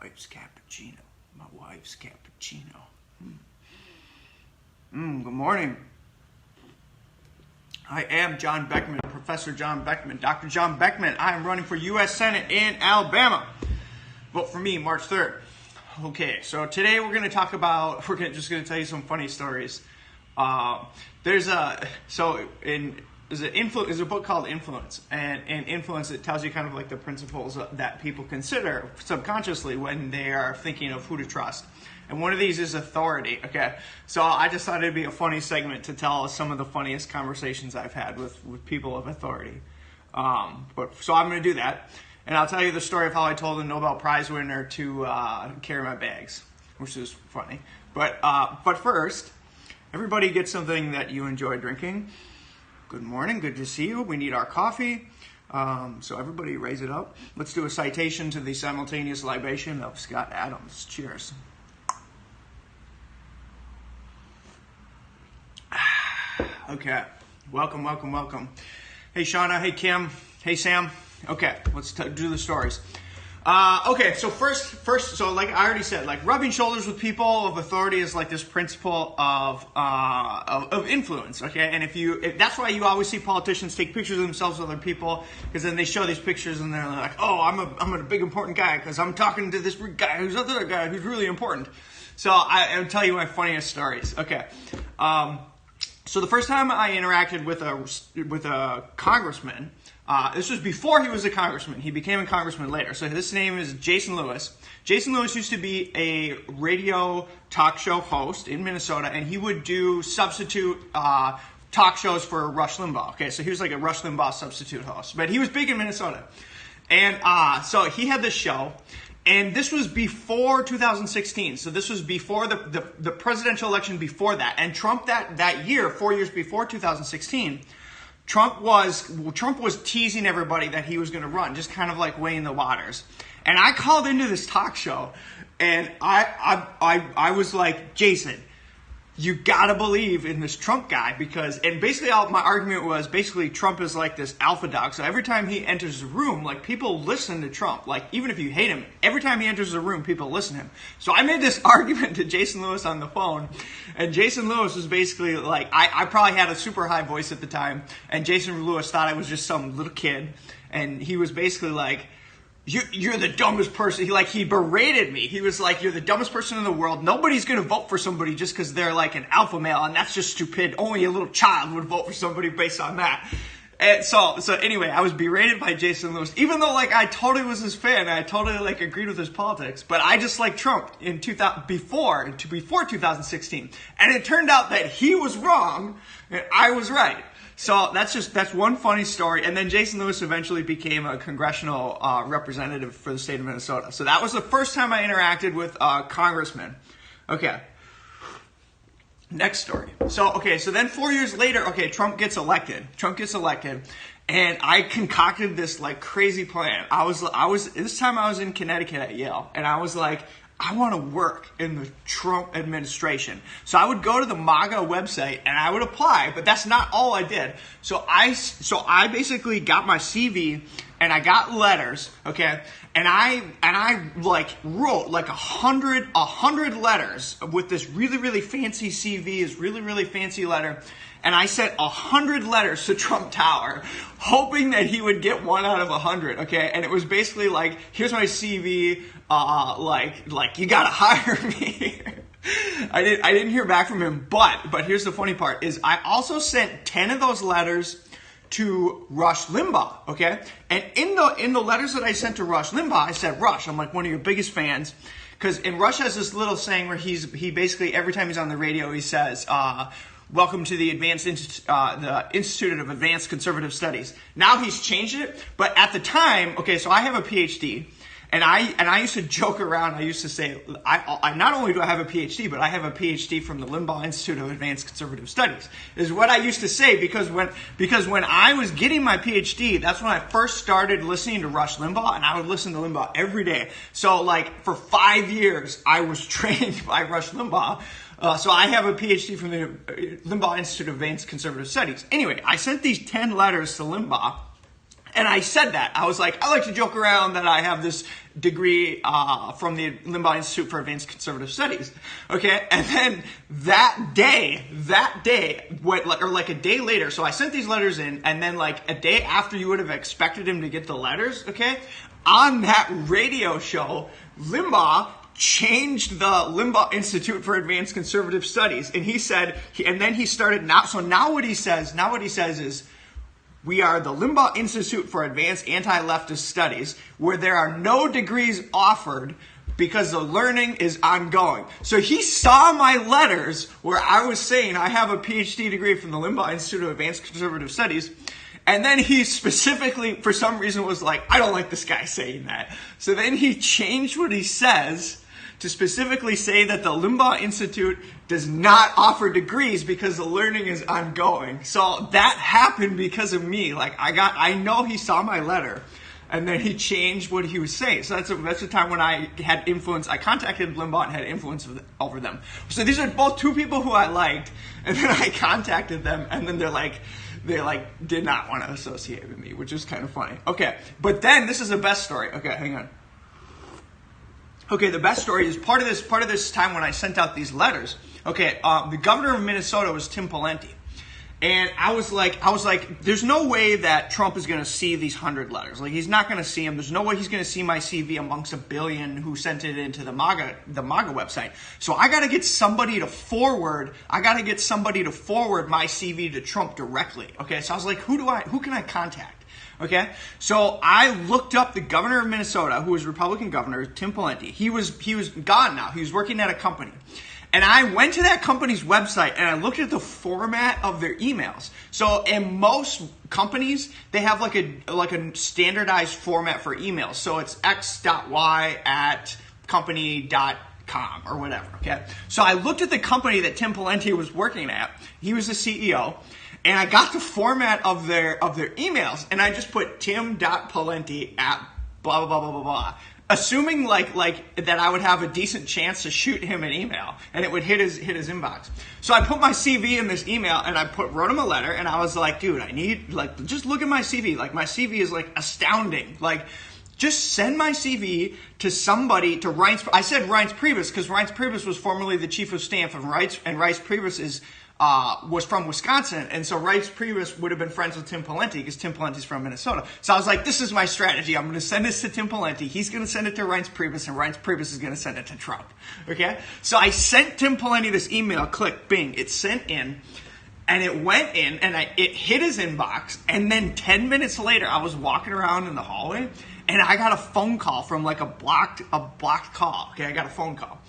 wife's cappuccino. My wife's cappuccino. Good morning. I am John Beckmann, Professor John Beckmann, Dr. John Beckmann. I am running for U.S. Senate in Alabama. Vote for me March 3rd. Okay, so today we're going to talk about, just going to tell you some funny stories. There's a book called Influence, and in Influence it tells you kind of like the principles that people consider subconsciously when they are thinking of who to trust. And one of these is authority, okay? So I just thought it'd be a funny segment to tell some of the funniest conversations I've had with people of authority. So I'm going to do that. And I'll tell you the story of how I told a Nobel Prize winner to carry my bags, which is funny. But first, everybody get something that you enjoy drinking. Good morning, good to see you. We need our coffee. So everybody raise it up. Let's do a citation to the simultaneous libation of Scott Adams. Cheers. Okay, welcome. Hey Shauna, hey Kim, hey Sam. Okay, let's do the stories. Okay, so first, so like I already said, like rubbing shoulders with people of authority is like this principle of influence. Okay, and that's why you always see politicians take pictures of themselves with other people, because then they show these pictures and they're like, oh, I'm a big important guy because I'm talking to this guy who's another guy who's really important. So I'll tell you my funniest stories. Okay. So the first time I interacted with a congressman, this was before he was a congressman. He became a congressman later. So his name is Jason Lewis. Jason Lewis used to be a radio talk show host in Minnesota, and he would do substitute talk shows for Rush Limbaugh. Okay, so he was like a Rush Limbaugh substitute host, but he was big in Minnesota. And so he had this show. And this was before 2016, so this was before the presidential election before that. And Trump that year, 4 years before 2016, Trump was teasing everybody that he was going to run, just kind of like weighing the waters. And I called into this talk show, and I was like, Jason, you gotta believe in this Trump guy, and basically my argument was basically Trump is like this alpha dog. So every time he enters a room, like people listen to Trump. Like even if you hate him, every time he enters a room, people listen to him. So I made this argument to Jason Lewis on the phone, and Jason Lewis was basically like, I probably had a super high voice at the time, and Jason Lewis thought I was just some little kid, and he was basically like, You're the dumbest person. He berated me. He was like, you're the dumbest person in the world. Nobody's going to vote for somebody just because they're like an alpha male, and that's just stupid. Only a little child would vote for somebody based on that. And so anyway, I was berated by Jason Lewis, even though like I totally was his fan. I totally like agreed with his politics, but I just liked Trump before 2016. And it turned out that he was wrong and I was right. So that's one funny story. And then Jason Lewis eventually became a congressional representative for the state of Minnesota. So that was the first time I interacted with a congressman. Okay. Next story. So then 4 years later, Trump gets elected. And I concocted this like crazy plan. This time I was in Connecticut at Yale, and I was like, I want to work in the Trump administration. So I would go to the MAGA website and I would apply, but that's not all I did. So I basically got my CV and I got letters, okay? And I like wrote like 100 letters with this really, really fancy CV, this really, really fancy letter. And I sent 100 letters to Trump Tower, hoping that he would get 1 out of 100, okay? And it was basically like, here's my CV, like you gotta hire me. I didn't hear back from him, but here's the funny part, is I also sent 10 of those letters to Rush Limbaugh, okay? And in the letters that I sent to Rush Limbaugh, I said, Rush, I'm like one of your biggest fans. And Rush has this little saying where he basically, every time he's on the radio, he says, welcome to the the Institute of Advanced Conservative Studies. Now he's changed it, but at the time, so I have a PhD, and I used to joke around. I used to say, I not only do I have a PhD, but I have a PhD from the Limbaugh Institute of Advanced Conservative Studies, is what I used to say, because when I was getting my PhD, that's when I first started listening to Rush Limbaugh, and I would listen to Limbaugh every day. So like for 5 years, I was trained by Rush Limbaugh. So I have a PhD from the Limbaugh Institute of Advanced Conservative Studies. Anyway, I sent these 10 letters to Limbaugh, And I said that. I was like, I like to joke around that I have this degree from the Limbaugh Institute for Advanced Conservative Studies. Okay? And then that day, or like a day later, so I sent these letters in, and then like a day after you would have expected him to get the letters, okay? On that radio show, Limbaugh changed the Limbaugh Institute for Advanced Conservative Studies. And he said, and then he started, now what he says is, we are the Limbaugh Institute for Advanced Anti-Leftist Studies, where there are no degrees offered because the learning is ongoing. So he saw my letters where I was saying I have a PhD degree from the Limbaugh Institute of Advanced Conservative Studies, and then he specifically, for some reason, was like, I don't like this guy saying that. So then he changed what he says to specifically say that the Limbaugh Institute does not offer degrees because the learning is ongoing. So that happened because of me. Like I know he saw my letter, and then he changed what he was saying. So that's the time when I had influence. I contacted Limbaugh and had influence over them. So these are both two people who I liked, and then I contacted them, and then they did not want to associate with me, which is kind of funny. Okay, but then this is the best story. Okay, hang on. Okay, the best story is part of this time when I sent out these letters. Okay, the governor of Minnesota was Tim Pawlenty, and I was like, there's no way that Trump is going to see these 100 letters. Like, he's not going to see them. There's no way he's going to see my CV amongst a billion who sent it into the MAGA website. So I got to get somebody to forward. my CV to Trump directly. Okay, so I was like, who can I contact? Okay, so I looked up the governor of Minnesota, who was Republican governor, Tim Pawlenty. He was gone now. He was working at a company. And I went to that company's website and I looked at the format of their emails. So in most companies, they have like a standardized format for emails. So it's x.y@company.com or whatever, okay? So I looked at the company that Tim Pawlenty was working at. He was the CEO. And I got the format of their emails, and I just put tim.pawlenty at blah, blah, blah, blah, blah, blah. Assuming like that I would have a decent chance to shoot him an email, and it would hit his inbox. So I put my CV in this email, and I wrote him a letter, and I was like, dude, I need, just look at my CV. Like, my CV is, astounding. Like, just send my CV to somebody, to Reince. I said Reince Priebus, because Reince Priebus was formerly the chief of staff of Reince, and Reince Priebus was from Wisconsin, and so Reince Priebus would have been friends with Tim Pawlenty because Tim Pawlenty's from Minnesota. So I was like, this is my strategy. I'm going to send this to Tim Pawlenty. He's going to send it to Reince Priebus, and Reince Priebus is going to send it to Trump. Okay? So I sent Tim Pawlenty this email. Click, bing. It sent in, and it went in, and it hit his inbox, and then 10 minutes later, I was walking around in the hallway, and I got a phone call from a blocked call. Okay? I got a phone call.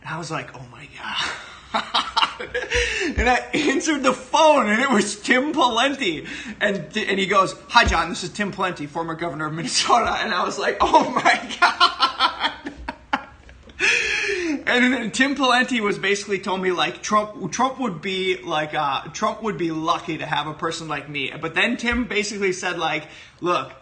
And I was like, oh my God. And I answered the phone, and it was Tim Pawlenty. And he goes, hi, John, this is Tim Pawlenty, former governor of Minnesota. And I was like, oh, my God. And then Tim Pawlenty was basically told me, Trump would be lucky to have a person like me. But then Tim basically said, look,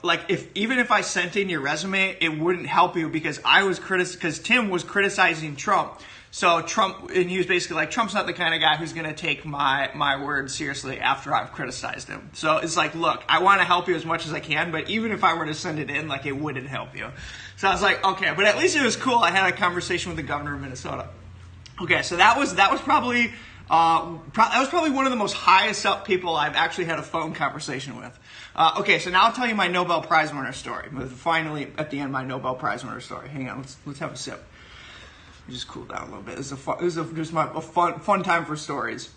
even if I sent in your resume, it wouldn't help you because because Tim was criticizing Trump. So Trump, and he was basically like, Trump's not the kind of guy who's going to take my word seriously after I've criticized him. So it's like, look, I want to help you as much as I can, but even if I were to send it in, it wouldn't help you. So I was like, okay, but at least it was cool. I had a conversation with the governor of Minnesota. Okay, so that was probably one of the most highest up people I've actually had a phone conversation with. Okay, so now I'll tell you my Nobel Prize winner story. Finally, at the end, my Nobel Prize winner story. Hang on, let's have a sip. Just cool down a little bit. This is a fun time for stories.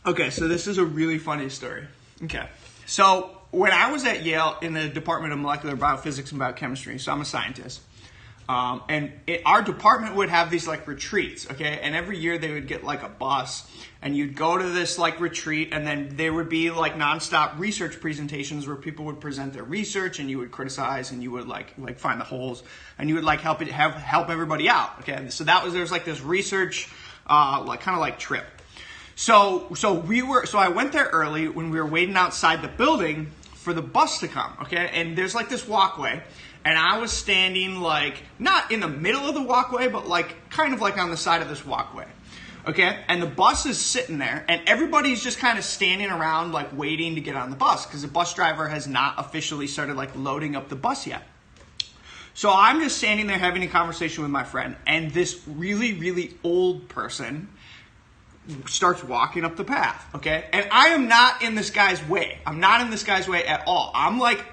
Okay, so this is a really funny story. Okay, so when I was at Yale in the Department of Molecular Biophysics and Biochemistry, so I'm a scientist, our department would have these retreats, okay? And every year they would get a bus, and you'd go to this retreat, and then there would be nonstop research presentations where people would present their research, and you would criticize, and you would find the holes, and you would help everybody out, okay? So there's this research trip. So I went there early when we were waiting outside the building for the bus to come, okay? And there's this walkway. And I was standing not in the middle of the walkway, but kind of on the side of this walkway. Okay, and the bus is sitting there, and everybody's just kind of standing around, like waiting to get on the bus because the bus driver has not officially started like loading up the bus yet. So I'm just standing there having a conversation with my friend, and this really, really old person starts walking up the path. Okay, and I am not in this guy's way. I'm not in this guy's way at all. I'm like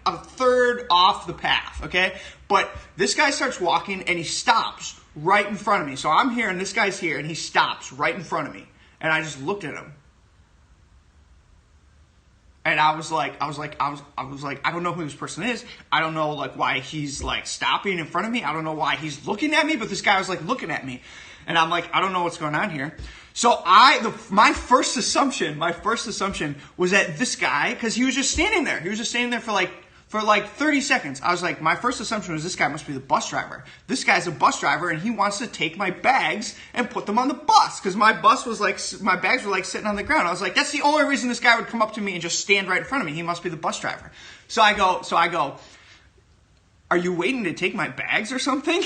a third off the path. Okay, but this guy starts walking, and he stops right in front of me. So I'm here and this guy's here and he stops right in front of me. And I just looked at him. And I was like, I don't know who this person is. I don't know like why he's like stopping in front of me. I don't know why he's looking at me, but this guy was like looking at me. And I'm like, I don't know what's going on here. So my first assumption was that this guy, because he was just standing there. He was just standing there for like 30 seconds. I was like, my first assumption was this guy must be the bus driver. This guy's a bus driver and he wants to take my bags and put them on the bus. Because my bags were like sitting on the ground. I was like, that's the only reason this guy would come up to me and just stand right in front of me. He must be the bus driver. So I go, are you waiting to take my bags or something?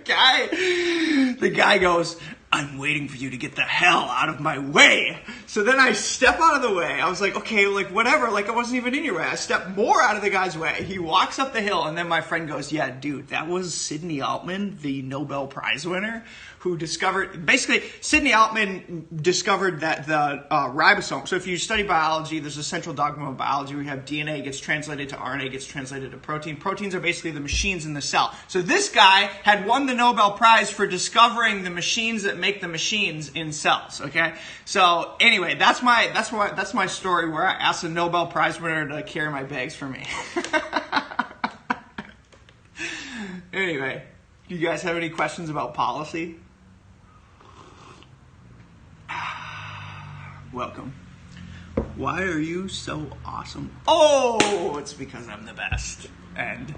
The guy goes, I'm waiting for you to get the hell out of my way. So then I step out of the way. I was like, okay, like whatever, like I wasn't even in your way. I step more out of the guy's way. He walks up the hill and then my friend goes, yeah, dude, that was Sidney Altman, the Nobel Prize winner, who basically Sidney Altman discovered that the ribosome, so if you study biology, there's a central dogma of biology where you have DNA gets translated to RNA, gets translated to protein. Proteins are basically the machines in the cell. So this guy had won the Nobel Prize for discovering the machines that make the machines in cells, okay? So anyway, that's my story where I asked a Nobel Prize winner to carry my bags for me. Anyway, do you guys have any questions about policy? Welcome. Why are you so awesome? Oh, it's because I'm the best. And